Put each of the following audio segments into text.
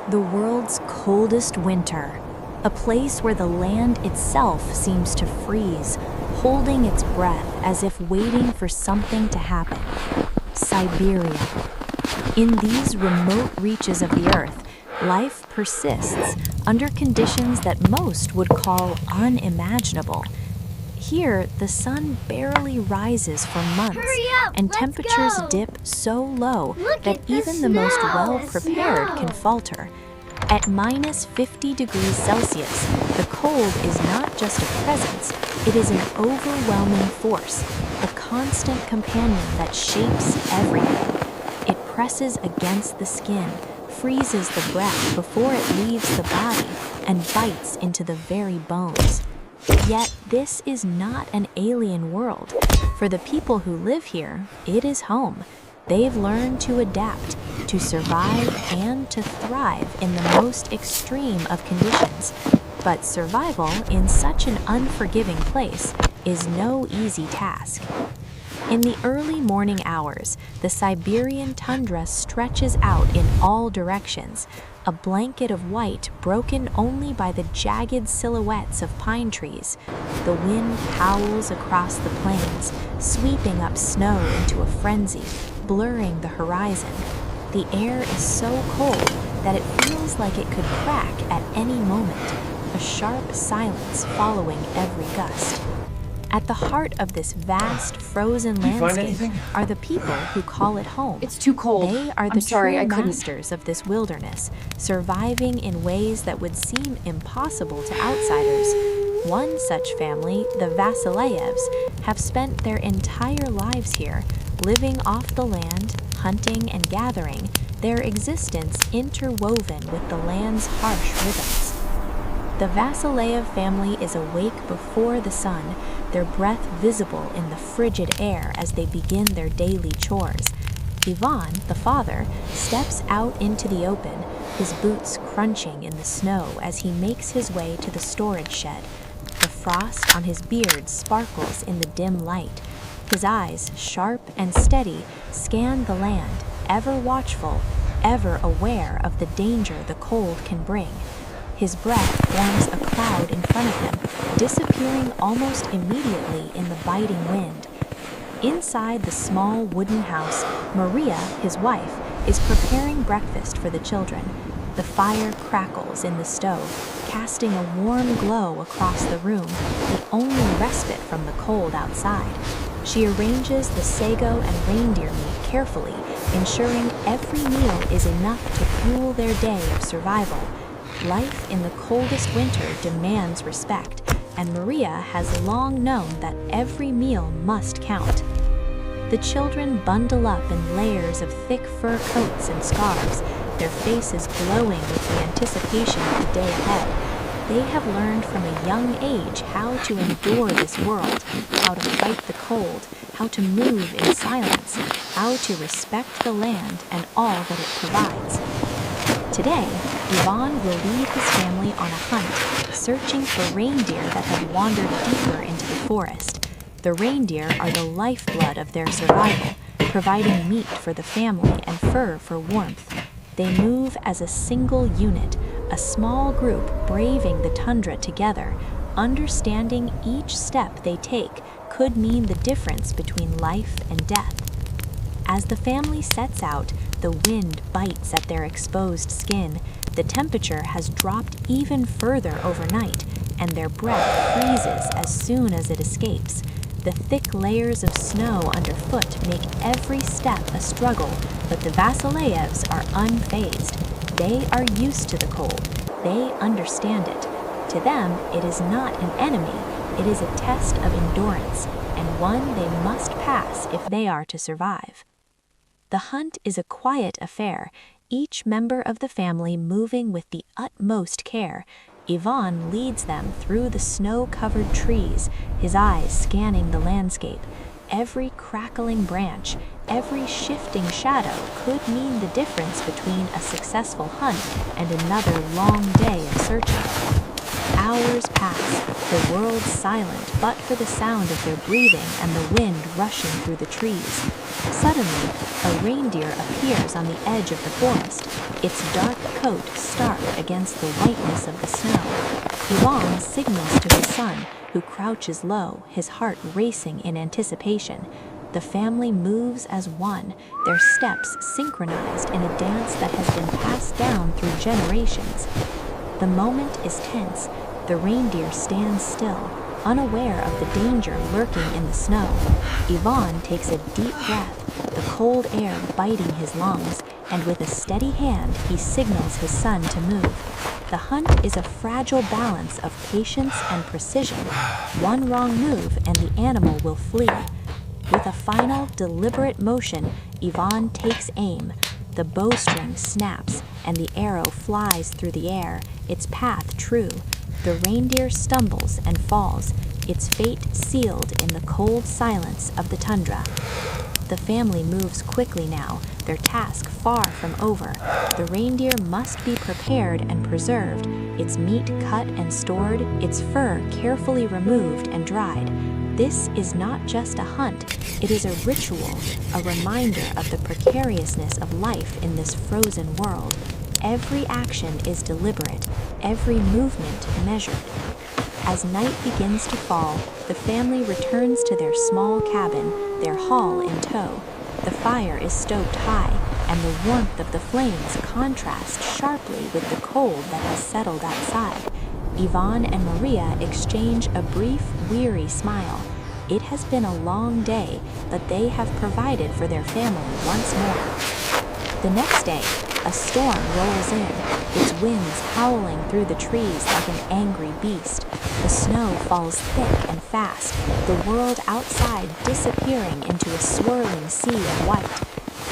The world's coldest winter, a place where the land itself seems to freeze, holding its breath as if waiting for something to happen. Siberia. In these remote reaches of the earth, life persists under conditions that most would call unimaginable. Here, the sun barely rises for months, and temperatures dip so low that even the most well-prepared can falter. At minus 50 degrees Celsius, the cold is not just a presence, it is an overwhelming force, a constant companion that shapes everything. It presses against the skin, freezes the breath before it leaves the body, and bites into the very bones. Yet this is not an alien world. For the people who live here, it is home. They've learned to adapt, to survive, and to thrive in the most extreme of conditions. But survival in such an unforgiving place is no easy task. In the early morning hours, the Siberian tundra stretches out in all directions, a blanket of white broken only by the jagged silhouettes of pine trees. The wind howls across the plains, sweeping up snow into a frenzy, blurring the horizon. The air is so cold that it feels like it could crack at any moment, a sharp silence following every gust. At the heart of this vast, frozen landscape are the people who call it home. It's too cold. They are the true masters of this wilderness, surviving in ways that would seem impossible to outsiders. One such family, the Vasilyevs, have spent their entire lives here, living off the land, hunting and gathering, their existence interwoven with the land's harsh rhythms. The Vasilyev family is awake before the sun, their breath visible in the frigid air as they begin their daily chores. Ivan, the father, steps out into the open, his boots crunching in the snow as he makes his way to the storage shed. The frost on his beard sparkles in the dim light. His eyes, sharp and steady, scan the land, ever watchful, ever aware of the danger the cold can bring. His breath forms a cloud in front of him, disappearing almost immediately in the biting wind. Inside the small wooden house, Maria, his wife, is preparing breakfast for the children. The fire crackles in the stove, casting a warm glow across the room, the only respite from the cold outside. She arranges the sago and reindeer meat carefully, ensuring every meal is enough to fuel their day of survival. Life in the coldest winter demands respect, and Maria has long known that every meal must count. The children bundle up in layers of thick fur coats and scarves, their faces glowing with the anticipation of the day ahead. They have learned from a young age how to endure this world, how to fight the cold, how to move in silence, how to respect the land and all that it provides. Today, Ivan will lead his family on a hunt, searching for reindeer that have wandered deeper into the forest. The reindeer are the lifeblood of their survival, providing meat for the family and fur for warmth. They move as a single unit, a small group braving the tundra together, understanding each step they take could mean the difference between life and death. As the family sets out, the wind bites at their exposed skin, the temperature has dropped even further overnight, and their breath freezes as soon as it escapes. The thick layers of snow underfoot make every step a struggle, but the Vasilyevs are unfazed. They are used to the cold. They understand it. To them, it is not an enemy. It is a test of endurance, and one they must pass if they are to survive. The hunt is a quiet affair, each member of the family moving with the utmost care. Ivan leads them through the snow-covered trees, his eyes scanning the landscape. Every crackling branch, every shifting shadow could mean the difference between a successful hunt and another long day of searching. Hours pass, the world silent but for the sound of their breathing and the wind rushing through the trees. Suddenly, a reindeer appears on the edge of the forest, its dark coat stark against the whiteness of the snow. Ivan signals to his son, who crouches low, his heart racing in anticipation. The family moves as one, their steps synchronized in a dance that has been passed down through generations. The moment is tense. The reindeer stands still, unaware of the danger lurking in the snow. Ivan takes a deep breath, the cold air biting his lungs, and with a steady hand he signals his son to move. The hunt is a fragile balance of patience and precision. One wrong move and the animal will flee. With a final, deliberate motion, Ivan takes aim. The bowstring snaps, and the arrow flies through the air, its path true. The reindeer stumbles and falls, its fate sealed in the cold silence of the tundra. The family moves quickly now, their task far from over. The reindeer must be prepared and preserved, its meat cut and stored, its fur carefully removed and dried. This is not just a hunt, it is a ritual, a reminder of the precariousness of life in this frozen world. Every action is deliberate, every movement measured. As night begins to fall, the family returns to their small cabin, their haul in tow. The fire is stoked high, and the warmth of the flames contrasts sharply with the cold that has settled outside. Ivan and Maria exchange a brief, weary smile. It has been a long day, but they have provided for their family once more. The next day, a storm rolls in, its winds howling through the trees like an angry beast. The snow falls thick and fast, the world outside disappearing into a swirling sea of white.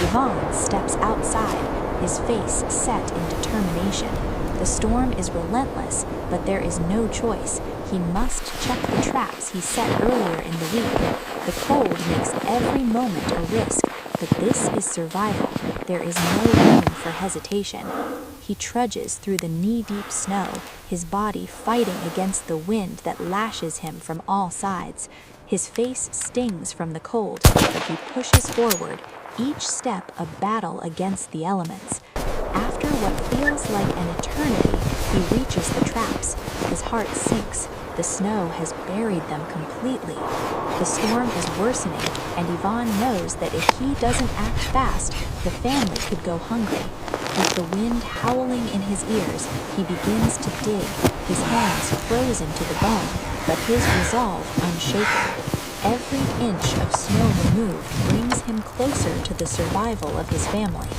Ivan steps outside, his face set in determination. The storm is relentless, but there is no choice. He must check the traps he set earlier in the week. The cold makes every moment a risk, but this is survival. There is no room for hesitation. He trudges through the knee-deep snow, his body fighting against the wind that lashes him from all sides. His face stings from the cold, but he pushes forward, each step a battle against the elements. After what feels like an eternity, he reaches the traps. His heart sinks. The snow has buried them completely. The storm is worsening, and Ivan knows that if he doesn't act fast, the family could go hungry. With the wind howling in his ears, he begins to dig, his hands frozen to the bone, but his resolve unshaken. Every inch of snow removed brings him closer to the survival of his family.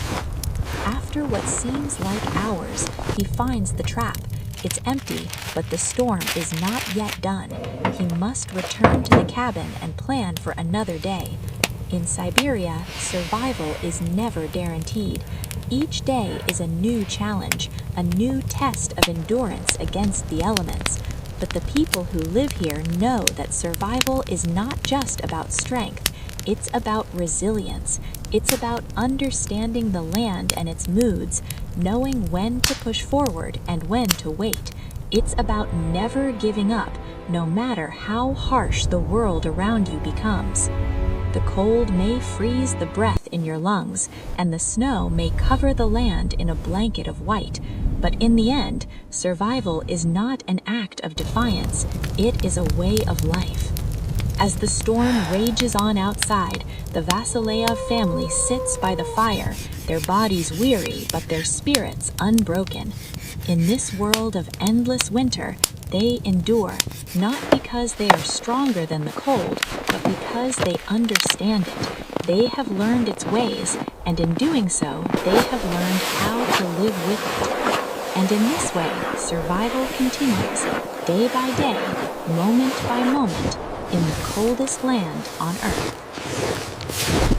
After what seems like hours, he finds the trap. It's empty, but the storm is not yet done. He must return to the cabin and plan for another day. In Siberia, survival is never guaranteed. Each day is a new challenge, a new test of endurance against the elements. But the people who live here know that survival is not just about strength, it's about resilience. It's about understanding the land and its moods, knowing when to push forward and when to wait. It's about never giving up, no matter how harsh the world around you becomes. The cold may freeze the breath in your lungs, and the snow may cover the land in a blanket of white. But in the end, survival is not an act of defiance, it is a way of life. As the storm rages on outside, the Vasileyev family sits by the fire, their bodies weary but their spirits unbroken. In this world of endless winter, they endure, not because they are stronger than the cold, but because they understand it. They have learned its ways, and in doing so, they have learned how to live with it. And in this way, survival continues, day by day, moment by moment, in the coldest land on Earth.